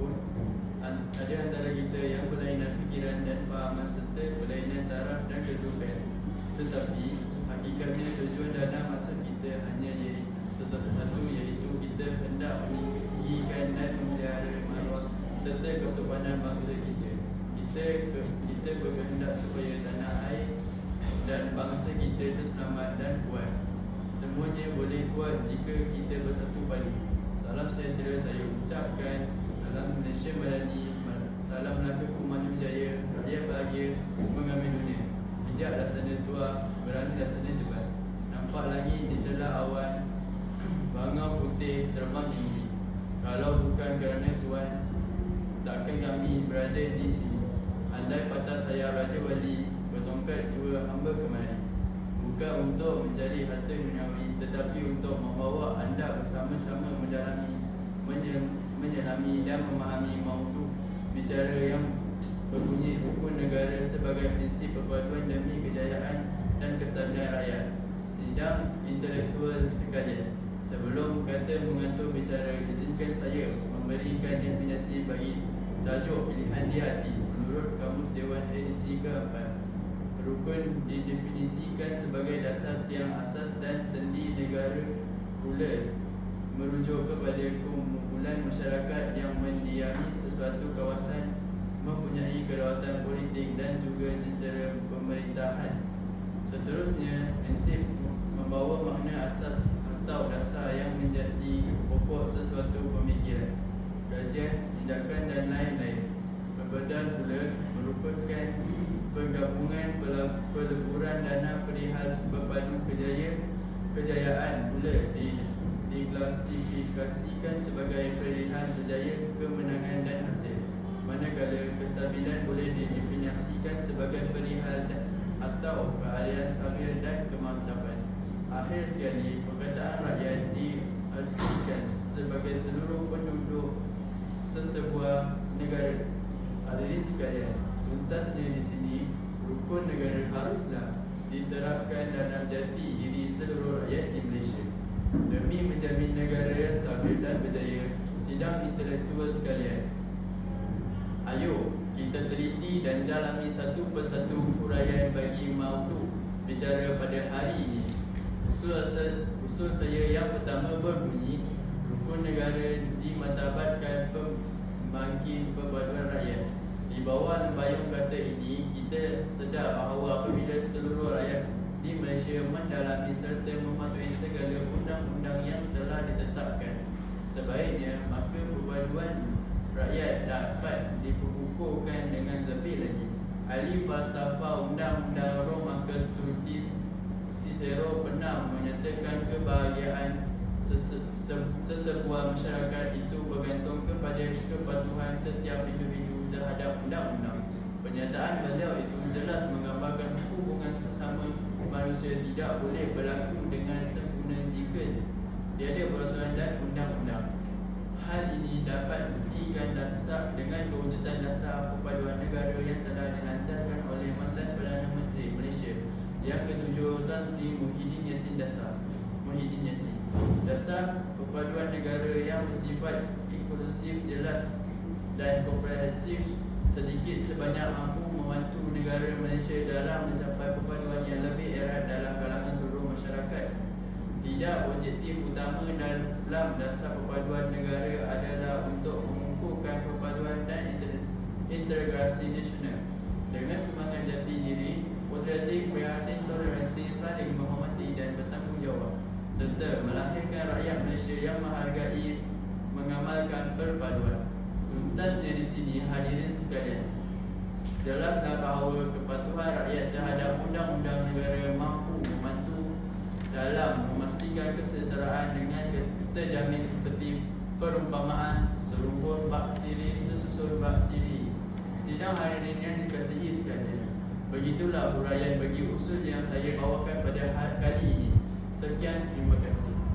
pun ada antara kita yang berlainan fikiran dan fahaman serta berlainan taraf dan kedudukan. Tetapi hakikatnya tujuan dana maksud kita hanya sesuatu, iaitu kita hendak meninggikan dan memelihara maruah serta kesopanan bangsa kita. Kita berkehendak supaya tanah air dan bangsa kita terselamat dan kuat. Semuanya boleh kuat jika kita bersatu padu. Salam sejahtera saya ucapkan. Salam Malaysia Madani. Salam Melaka Maju Jaya. Rakyat bahagia mengambil dunia. Bijak laksana tua, berani laksana jebat. Nampak langit dicelah awan, bangau putih terbang tinggi. Kalau bukan kerana Tuhan, takkan kami berada di sini. Andai patah sayap Raja Wali, bertongkat dua hamba kemari. Bukan untuk mencari harta duniawi, tetapi untuk membawa anda bersama-sama menyelami dan memahami maudu bicara yang berbunyi hukum negara sebagai prinsip perpaduan demi kejayaan dan kestabilan rakyat. Sidang intelektual sekalian, sebelum kata mengatur bicara, izinkan saya memberikan definisi bagi tajuk pilihan di hati menurut Kamus Dewan edisi ke-4. Rukun didefinisikan sebagai dasar tiang asas dan sendi negara pula merujuk kepada kumpulan masyarakat yang mendiami sesuatu kawasan, mempunyai kedaulatan politik dan juga jentera pemerintahan. Seterusnya, prinsip membawa makna asas atau dasar yang menjadi pokok sesuatu pemikiran, kajian, tindakan dan lain-lain. Pembedal pula merupakan penggabungan peleburan dana perihal berpadu kejayaan pula diklasifikasikan sebagai perihal berjaya, kemenangan dan hasil. Manakala kestabilan boleh didefinisikan sebagai perihal atau keadaan stabil dan kemantapan. Akhir sekali, perkataan rakyat diartikan sebagai seluruh penduduk sesebuah negara. Hadirin sekalian, tuntasnya di sini, rukun negara haruslah diterapkan dalam jati diri seluruh rakyat di Malaysia demi menjamin negara yang stabil dan berjaya. Sidang intelektual sekalian, ayo kita teliti dan dalami satu persatu huraian bagi maudu bicara pada hari ini. Usul saya yang pertama berbunyi, rukun negara dimartabatkan pembangkit perpaduan rakyat. Di bawah lembayung kata ini, kita sedar bahawa apabila seluruh rakyat di Malaysia mendalami serta mematuhi segala undang-undang yang telah ditetapkan, sebaiknya maka perpaduan rakyat dapat diperkukuhkan dengan lebih lagi. Ahli falsafah undang-undang Romakus Tultis Cicero pernah menyatakan kebahagiaan sesebuah masyarakat itu bergantung kepada kepatuhan setiap individu terhadap undang-undang. Pernyataan beliau itu jelas menggambarkan hubungan sesama manusia tidak boleh berlaku dengan sempurna jika tiada peraturan dan undang-undang. Hal ini dapat dibuktikan dasar dengan kewujudan dasar perpaduan negara yang telah dilancarkan oleh mantan Perdana Menteri Malaysia yang ke-7 Tan Sri Muhyiddin Yassin Dasar perpaduan negara yang bersifat inklusif, jelas dan komprehensif sedikit sebanyak mampu membantu negara Malaysia dalam mencapai perpaduan yang lebih erat dalam kalangan seluruh masyarakat. Tidak, objektif utama dalam dasar perpaduan negara adalah untuk mengukuhkan perpaduan dan integrasi nasional dengan semangat jati diri, patriotik, prihatin, toleransi, saling menghormati dan bertanggungjawab, serta melahirkan rakyat Malaysia yang menghargai mengamalkan perpaduan. Tuntasnya di sini, hadirin sekalian, jelaslah bahawa kepatuhan rakyat terhadap undang-undang negara mampu membantu dalam memastikan kesetaraan dengan terjamin seperti perumpamaan serumpun bak siri sesusun bak siri. Sidang hadirin yang dikasihi sekalian, begitulah huraian bagi usul yang saya bawakan pada kali ini. Sekian, terima kasih.